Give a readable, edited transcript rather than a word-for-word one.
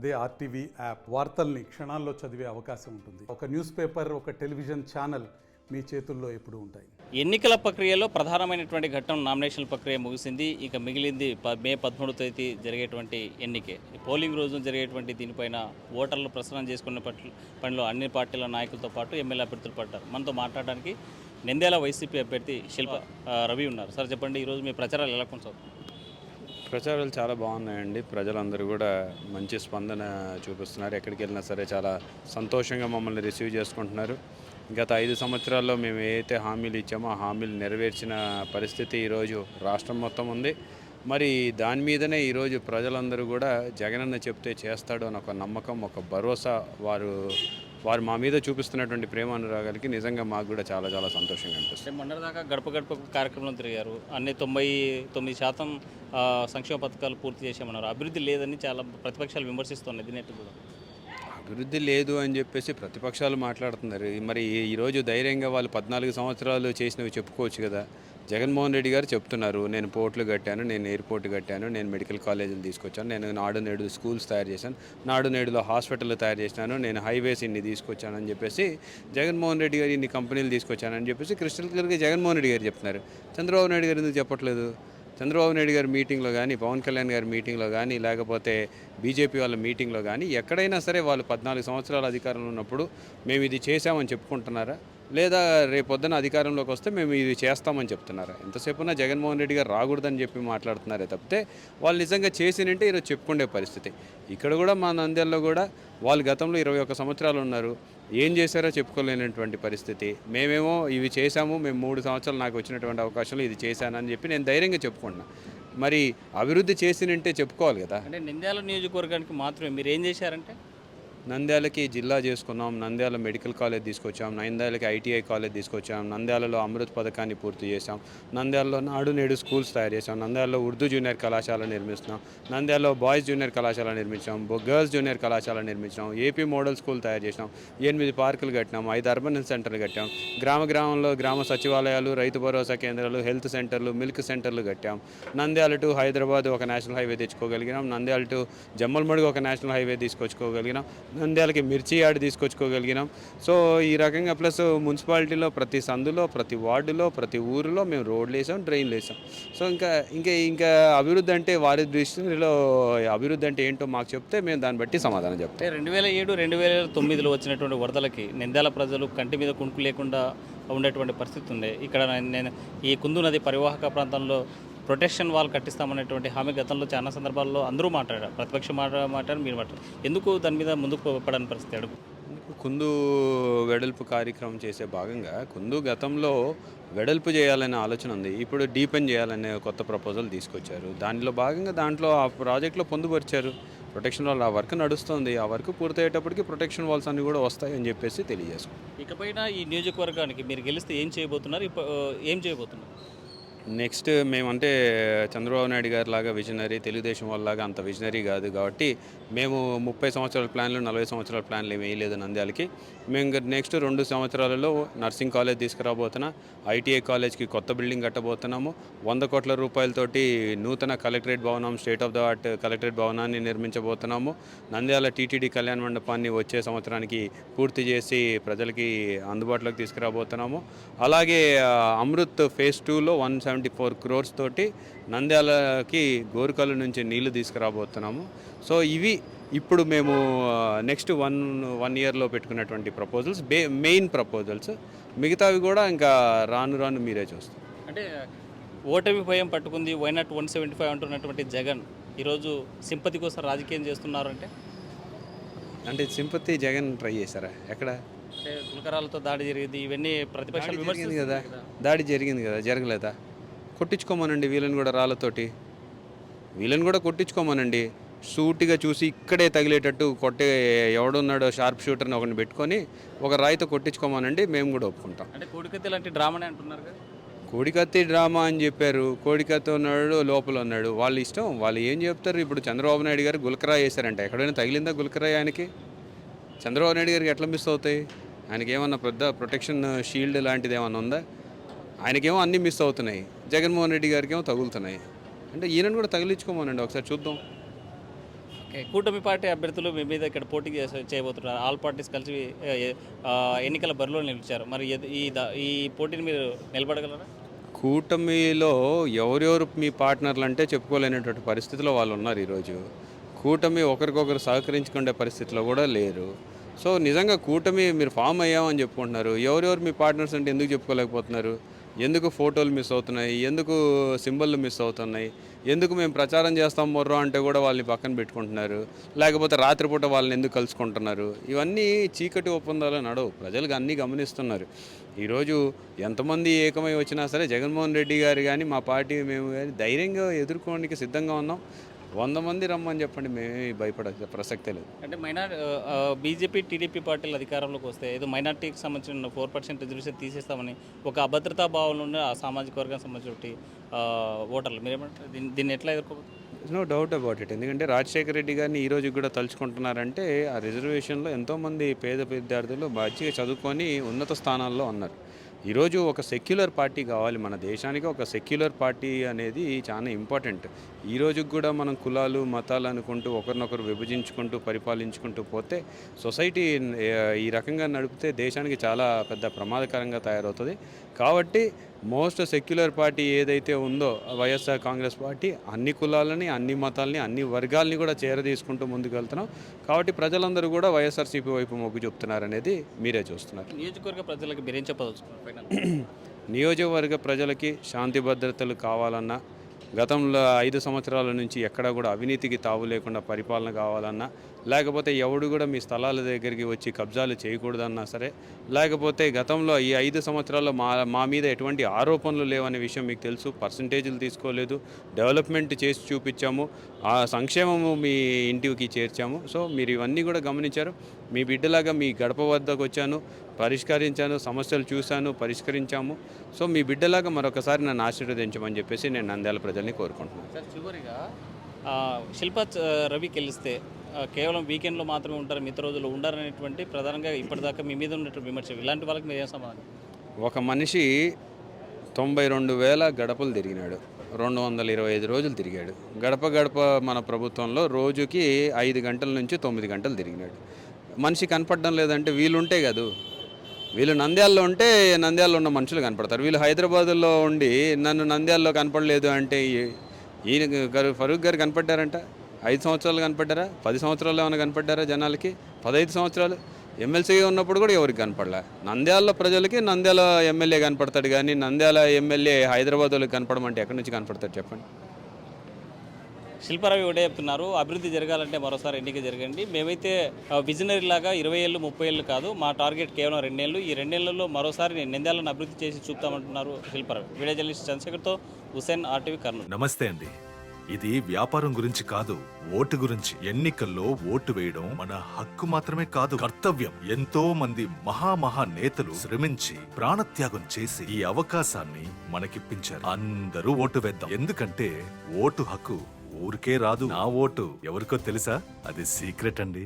అదే RTV app వార్తల్ని క్షణాల్లో చదివే అవకాశం ఉంటుంది. ఒక న్యూస్ పేపర్, ఒక టెలివిజన్ ఛానల్ మీ చేతుల్లో ఎప్పుడూ ఉంటాయి. ఎన్నికల ప్రక్రియలో ప్రధానమైనటువంటి ఘట్టం నామినేషన్ ప్రక్రియ ముగిసింది. ఇక మిగిలింది మే 13వ తేదీ జరిగేటువంటి ఎన్నికే. పోలింగ్ రోజు జరిగేటువంటి దీనిపైన ఓటర్లు ప్రసరణ చేసుకునే పనిలో అన్ని పార్టీల నాయకులతో పాటు ఎమ్మెల్యే అభ్యర్థులు పడ్డారు. మనతో మాట్లాడడానికి నంద్యాల వైసీపీ అభ్యర్థి శిల్ప రవి ఉన్నారు. సార్ చెప్పండి, ఈరోజు మీ ప్రచారాలు ఎలా కొనసాగుతుంది? ప్రచారాలు చాలా బాగున్నాయండి. ప్రజలందరూ కూడా మంచి స్పందన చూపిస్తున్నారు. ఎక్కడికి వెళ్ళినా సరే చాలా సంతోషంగా మమ్మల్ని రిసీవ్ చేసుకుంటున్నారు. గత 5 సంవత్సరాల్లో మేము ఏదైతే హామీలు ఇచ్చామో ఆ హామీలు నెరవేర్చిన పరిస్థితి ఈరోజు రాష్ట్రం మొత్తం ఉంది. మరి దాని మీదనే ఈరోజు ప్రజలందరూ కూడా జగనన్న చెప్తే చేస్తాడు అని ఒక నమ్మకం, ఒక భరోసా వారు మా మీద చూపిస్తున్నటువంటి ప్రేమ అనురాగాలకి నిజంగా మాకు కూడా చాలా చాలా సంతోషంగా అనిపిస్తుంది. మొన్నటిదాకా గడప గడప కార్యక్రమంలో తిరిగారు. అన్ని 99% సంక్షేమ పథకాలు పూర్తి చేశామన్నారు. అభివృద్ధి లేదని చాలా ప్రతిపక్షాలు విమర్శిస్తున్నాయి. దీని కూడా అభివృద్ధి లేదు అని చెప్పేసి ప్రతిపక్షాలు మాట్లాడుతున్నారు. మరి ఈరోజు ధైర్యంగా వాళ్ళు 14 సంవత్సరాలు చేసినవి చెప్పుకోవచ్చు కదా. జగన్మోహన్ రెడ్డి గారు చెప్తున్నారు, నేను పోర్టులు కట్టాను, నేను ఎయిర్పోర్ట్ కట్టాను, నేను మెడికల్ కాలేజీలు తీసుకొచ్చాను, నేను నాడు నేడు స్కూల్స్ తయారు చేశాను, నాడు నేడులో హాస్పిటల్ తయారు చేసినాను, నేను హైవేస్ ఇన్ని తీసుకొచ్చానని చెప్పేసి జగన్మోహన్ రెడ్డి గారు ఇన్ని కంపెనీలు తీసుకొచ్చానని చెప్పేసి క్రిస్టల్ క్లియర్గా జగన్మోహన్ రెడ్డి గారు చెప్తున్నారు. చంద్రబాబు నాయుడు గారు ఎందుకు చెప్పట్లేదు? చంద్రబాబు నాయుడు గారి మీటింగ్లో కానీ, పవన్ కళ్యాణ్ గారి మీటింగ్లో కానీ, లేకపోతే బీజేపీ వాళ్ళ మీటింగ్లో కానీ ఎక్కడైనా సరే వాళ్ళు 14 సంవత్సరాల అధికారంలో ఉన్నప్పుడు మేము ఇది చేశామని చెప్పుకుంటున్నారా? లేదా రేపొద్దున అధికారంలోకి వస్తే మేము ఇది చేస్తామని చెప్తున్నారా? ఎంతసేపున్నా జగన్మోహన్ రెడ్డి గారు రాకూడదని చెప్పి మాట్లాడుతున్నారే తప్పితే వాళ్ళు నిజంగా చేసినంటే ఈరోజు చెప్పుకునే పరిస్థితి. ఇక్కడ కూడా మా నంద్యాలలో కూడా వాళ్ళు గతంలో 21 సంవత్సరాలు ఉన్నారు, ఏం చేశారో చెప్పుకోలేనటువంటి పరిస్థితి. మేమేమో ఇవి చేశాము, మేము 3 సంవత్సరాలు నాకు వచ్చినటువంటి అవకాశంలో ఇది చేశానని చెప్పి నేను ధైర్యంగా చెప్పుకుంటున్నాను. మరి అభివృద్ధి చేసినంటే చెప్పుకోవాలి కదా. అంటే నంద్యాల నియోజకవర్గానికి మాత్రమే మీరు ఏం చేశారంటే? నంద్యాలకి జిల్లా చేసుకున్నాం, నంద్యాల మెడికల్ కాలేజ్ తీసుకొచ్చాం, నంద్యాలకి ఐటీఐ కాలేజ్ తీసుకొచ్చాం, నంద్యాలలో అమృత్ పథకాన్ని పూర్తి చేశాం, నంద్యాలలో నాడు నేడు స్కూల్స్ తయారు చేసాం, నంద్యాలలో ఉర్దూ జూనియర్ కళాశాల నిర్మిస్తున్నాం, నంద్యాలలో బాయ్స్ జూనియర్ కళాశాల నిర్మించాం, గర్ల్స్ జూనియర్ కళాశాల నిర్మించాం, ఏపీ మోడల్ స్కూల్ తయారు చేసాం, 8 పార్కులు కట్టినాం, 5 అర్బన్ హెల్త్ సెంటర్లు కట్టాం, గ్రామంలో గ్రామ సచివాలయాలు, రైతు భరోసా కేంద్రాలు, హెల్త్ సెంటర్లు, మిల్క్ సెంటర్లు కట్టాం. నంద్యాల టు హైదరాబాద్ ఒక నేషనల్ హైవే తెచ్చుకోగలిగినాం, నంద్యాల టు జమ్మలమడుగు ఒక నేషనల్ హైవే తీసుకొచ్చుకోగలిగినాం, నంద్యాలకి మిర్చి యార్డ్ తీసుకొచ్చుకోగలిగినాం. సో ఈ రకంగా ప్లస్ మున్సిపాలిటీలో ప్రతి సందులో, ప్రతి వార్డులో, ప్రతి ఊరిలో మేము రోడ్లు వేసాం, డ్రైన్లు వేసాం. సో ఇంకా అభివృద్ధి అంటే వారి దృష్టిలో అభివృద్ధి అంటే ఏంటో మాకు చెప్తే మేము దాన్ని బట్టి సమాధానం చెప్తాం. 2007, 2009లో వచ్చినటువంటి వరదలకి నంద్యాల ప్రజలు కంటి మీద కునుకు లేకుండా ఉండేటువంటి పరిస్థితి ఉంది. ఇక్కడ నేను ఈ కుందు నది పరివాహక ప్రాంతంలో ప్రొటెక్షన్ వాల్ కట్టిస్తామనేటువంటి హామీ గతంలో చాలా సందర్భాల్లో అందరూ మాట్లాడారు. ప్రతిపక్షం మాట్లాడారు, మీరు మాట్లాడారు. ఎందుకు దాని మీద ముందుకు పడని పరిస్థితి? అడుగు కుందు వెడల్పు కార్యక్రమం చేసే భాగంగా కుందు గతంలో వెడల్పు చేయాలనే ఆలోచన ఉంది. ఇప్పుడు డీపెన్ చేయాలనే కొత్త ప్రపోజల్ తీసుకొచ్చారు. దాంట్లో ఆ ప్రాజెక్టులో పొందుపరిచారు ప్రొటెక్షన్ వాల్. ఆ వర్క్ నడుస్తుంది. ఆ వర్క్ పూర్తయ్యేటప్పటికి ప్రొటెక్షన్ వాల్స్ అన్నీ కూడా వస్తాయని చెప్పేసి తెలియజేసుకుంటాం. ఇకపైన ఈ నియోజకవర్గానికి మీరు గెలిస్తే ఏం చేయబోతున్నారు? ఏం చేయబోతున్నారు? నెక్స్ట్ మేమంటే చంద్రబాబు నాయుడు గారి లాగా విజనరీ, తెలుగుదేశం వాళ్ళలాగా అంత విజనరీ కాదు కాబట్టి మేము 30 సంవత్సరాల ప్లాన్లు, 40 సంవత్సరాల ప్లాన్లు ఏమీ వేయలేదు నంద్యాలకి. మేము నెక్స్ట్ 2 సంవత్సరాలలో నర్సింగ్ కాలేజ్ తీసుకురాబోతున్నా, ఐటీఐ కాలేజ్కి కొత్త బిల్డింగ్ కట్టబోతున్నాము, 100 కోట్ల రూపాయలతోటి నూతన కలెక్టరేట్ భవనం, state of the art collectorate భవనాన్ని నిర్మించబోతున్నాము. నంద్యాల టీటీడీ కళ్యాణ మండపాన్ని వచ్చే సంవత్సరానికి పూర్తి చేసి ప్రజలకి అందుబాటులోకి తీసుకురాబోతున్నాము. అలాగే అమృత్ ఫేజ్ 2లో 174 crores తోటి నంద్యాలకి గోరుకల్లు నుంచి నీళ్లు తీసుకురాబోతున్నాము. సో ఇవి ఇప్పుడు మేము నెక్స్ట్ వన్ ఇయర్లో పెట్టుకున్నటువంటి ప్రపోజల్స్, మెయిన్ ప్రపోజల్స్. మిగతావి కూడా ఇంకా రాను మీరే చూస్తారు. అంటే ఓటమి భయం పట్టుకుంది, వైనాట్ 175 అంటున్నటువంటి జగన్ ఈరోజు సింపతి కోసం రాజకీయం చేస్తున్నారు. అంటే సింపతి జగన్ ట్రై చేశారా? ఎక్కడ? అంటే గులకరాలతో దాడి జరిగింది, ఇవన్నీ ప్రతిపక్షాలు జరిగింది కదా. దాడి జరిగింది కదా, జరగలేదా? కొట్టించుకోమనండి వీళ్ళని కూడా, రాళ్ళతోటి వీళ్ళని కూడా కొట్టించుకోమనండి. సూటిగా చూసి ఇక్కడే తగిలేటట్టు కొట్టే ఎవడున్నాడో షార్ప్ షూటర్ని ఒకరిని పెట్టుకొని ఒక రాయితో కొట్టించుకోమనండి, మేము కూడా ఒప్పుకుంటాం. అంటే కోడికత్తి లాంటి డ్రామానే అంటున్నారు కదా. కోడికత్తి డ్రామా అని చెప్పారు. కోడికత్తి ఉన్నాడు, లోపల ఉన్నాడు, వాళ్ళ ఇష్టం, వాళ్ళు ఏం చెప్తారు. ఇప్పుడు చంద్రబాబు నాయుడు గారు గులకరాయి వేశారంట. ఎక్కడైనా తగిలిందా గులకరాయి ఆయనకి? చంద్రబాబు నాయుడు గారికి ఎట్లా మిస్ అవుతాయి? ఆయనకి ఏమన్నా పెద్ద ప్రొటెక్షన్ షీల్డ్ లాంటిది ఏమన్నా ఉందా? ఆయనకేమో అన్నీ మిస్ అవుతున్నాయి, జగన్మోహన్ రెడ్డి గారికి ఏమో తగులుతున్నాయి. అంటే ఈయనను కూడా తగిలించుకోమనండి, ఒకసారి చూద్దాం. ఓకే, కూటమి పార్టీ అభ్యర్థులు మీ మీద ఇక్కడ పోటీ చేయబోతున్నారు. ఆల్ పార్టీస్ కలిసి ఎన్నికల బరిలో నిలిచారు. మరి ఈ పోటీని మీరు నిలబడగలరా? కూటమిలో ఎవరెవరు మీ పార్ట్నర్లు అంటే చెప్పుకోలేనటువంటి పరిస్థితిలో వాళ్ళు ఉన్నారు ఈరోజు. కూటమి ఒకరికొకరు సహకరించుకునే పరిస్థితిలో కూడా లేరు. సో నిజంగా కూటమి మీరు ఫామ్ అయ్యామని చెప్పుకుంటున్నారు. ఎవరెవరు మీ పార్ట్నర్స్ అంటే ఎందుకు చెప్పుకోలేకపోతున్నారు? ఎందుకు ఫోటోలు మిస్ అవుతున్నాయి? ఎందుకు సింబళ్ళు మిస్ అవుతున్నాయి? ఎందుకు మేము ప్రచారం చేస్తాం మొర్రో అంటే కూడా వాళ్ళని పక్కన పెట్టుకుంటున్నారు? లేకపోతే రాత్రిపూట వాళ్ళని ఎందుకు కలుసుకుంటున్నారు? ఇవన్నీ చీకటి ఒప్పందాలు నడవు. ప్రజలకు అన్నీ గమనిస్తున్నారు. ఈరోజు ఎంతమంది ఏకమై వచ్చినా సరే జగన్మోహన్ రెడ్డి గారు కానీ మా పార్టీ మేము కానీ ధైర్యంగా ఎదుర్కోవడానికి సిద్ధంగా ఉన్నాం. 100 మంది రమ్మని చెప్పండి, మేమే భయపడే ప్రసక్తే లేదు. అంటే బీజేపీ టీడీపీ పార్టీలు అధికారంలోకి వస్తే ఏదో మైనార్టీకి సంబంధించిన 4% రిజర్వేషన్ తీసేస్తామని ఒక అభద్రతా భావం ఉన్న ఆ సామాజిక వర్గానికి సంబంధించిన ఓటర్లు మీరేమంటారు? దీన్ని ఎట్లా ఎదుర్కోవచ్చు? No doubt about it. ఎందుకంటే రాజశేఖర రెడ్డి గారిని ఈరోజు కూడా తలుచుకుంటున్నారంటే ఆ రిజర్వేషన్లో ఎంతోమంది పేద విద్యార్థులు మంచిగా చదువుకొని ఉన్నత స్థానాల్లో ఉన్నారు. ఈరోజు ఒక సెక్యులర్ పార్టీ కావాలి మన దేశానికి. ఒక సెక్యులర్ పార్టీ అనేది చాలా ఇంపార్టెంట్. ఈరోజు కూడా మనం కులాలు మతాలు అనుకుంటూ ఒకరినొకరు విభజించుకుంటూ పరిపాలించుకుంటూ పోతే సొసైటీ ఈ రకంగా నడిపితే దేశానికి చాలా పెద్ద ప్రమాదకరంగా తయారవుతుంది. కాబట్టి మోస్ట్ సెక్యులర్ పార్టీ ఏదైతే ఉందో వైఎస్ఆర్ కాంగ్రెస్ పార్టీ అన్ని కులాలని అన్ని మతాలని అన్ని వర్గాలని కూడా చేరదీసుకుంటూ ముందుకు వెళ్తున్నాం. కాబట్టి ప్రజలందరూ కూడా వైఎస్ఆర్సీపీ వైపు మొగ్గు చూపుతున్నారనేది మీరే చూస్తున్నారు. నియోజకవర్గ ప్రజలకు మీరేం చెప్పదలుచుకున్నారు? నియోజకవర్గ ప్రజలకి శాంతి భద్రతలు కావాలన్నా, గతంలో 5 సంవత్సరాల నుంచి ఎక్కడా కూడా అవినీతికి తావు లేకుండా పరిపాలన కావాలన్నా, లేకపోతే ఎవడు కూడా మీ స్థలాల దగ్గరికి వచ్చి కబ్జాలు చేయకూడదన్నా సరే, లేకపోతే గతంలో ఈ 5 సంవత్సరాల్లో మా మీద ఎటువంటి ఆరోపణలు లేవనే విషయం మీకు తెలుసు. పర్సంటేజీలు తీసుకోలేదు, డెవలప్మెంట్ చేసి చూపించాము, ఆ సంక్షేమము మీ ఇంటికి చేర్చాము. సో మీరు ఇవన్నీ కూడా గమనించారు. మీ బిడ్డలాగా మీ గడప వద్దకు వచ్చాను, పరిష్కరించాను, సమస్యలు చూశాను, పరిష్కరించాము. సో మీ బిడ్డలాగా మరొకసారి నన్ను ఆశీర్వదించమని చెప్పేసి నేను నంద్యాల ప్రజల్ని కోరుకుంటున్నాను. సార్, చివరిగా శిల్పా రవి గెలిస్తే కేవలం వీకెండ్లో మాత్రమే ఉంటారు, మిగతా రోజులు ఉండరనేటువంటి ప్రధానంగా ఇప్పటిదాకా మీ మీద ఉన్నటువంటి విమర్శ, ఇలాంటి వాళ్ళకి మీరు ఏం సమాధానం? ఒక మనిషి 92,000 గడపలు తిరిగినాడు, 225 రోజులు తిరిగాడు. గడప గడప మన ప్రభుత్వంలో రోజుకి 5 గంటల నుంచి 9 గంటలు తిరిగినాడు. మనిషి కనపడడం లేదంటే వీళ్ళుంటే కాదు, వీళ్ళు నంద్యాలలో ఉంటే నంద్యాలలో ఉన్న మనుషులు కనపడతారు. వీళ్ళు హైదరాబాదులో ఉండి నన్ను నంద్యాలలో కనపడలేదు అంటే ఈయన గారు ఫరూక్ గారు కనపడ్డారంట? 5 సంవత్సరాలు కనపడ్డారా? 10 సంవత్సరాలు ఏమైనా కనపడ్డారా జనాలకి? 15 సంవత్సరాలు ఎమ్మెల్సీగా ఉన్నప్పుడు కూడా ఎవరికి కనపడలే. నంద్యాల ప్రజలకి నంద్యాల ఎమ్మెల్యే కనపడతాడు, కానీ నంద్యాల ఎమ్మెల్యే హైదరాబాద్ వాళ్ళకి కనపడమంటే ఎక్కడి నుంచి కనపడతాడు చెప్పండి? శిల్పారావు ఒకటే చెప్తున్నారు, అభివృద్ధి జరగాలంటే మరోసారి ఎన్నిక జరగండి. మేమైతే విజనరీ లాగా 20 ఏళ్ళు 30 ఏళ్ళు కాదు, మా టార్గెట్ కేవలం 2 ఏళ్ళు. ఈ 2 ఏళ్లలో మరోసారి నంద్యాలను అభివృద్ధి చేసి చూపుతామంటున్నారు శిల్పారావు. వీడియో జర్నలిస్ట్ చంద్రశేఖర్తో హుసేన్, RTV కర్నూలు. నమస్తే అండి. ఇది వ్యాపారం గురించి కాదు, ఓటు గురించి. ఎన్నికల్లో ఓటు వేయడం మన హక్కు మాత్రమే కాదు, కర్తవ్యం. ఎంతో మంది మహా నేతలు శ్రమించి ప్రాణత్యాగం చేసి ఈ అవకాశాన్ని మనకిప్పించారు. అందరూ ఓటు వేద్దాం, ఎందుకంటే ఓటు హక్కు ఊరికే రాదు. నా ఓటు ఎవరికో తెలుసా? అది సీక్రెట్ అండి.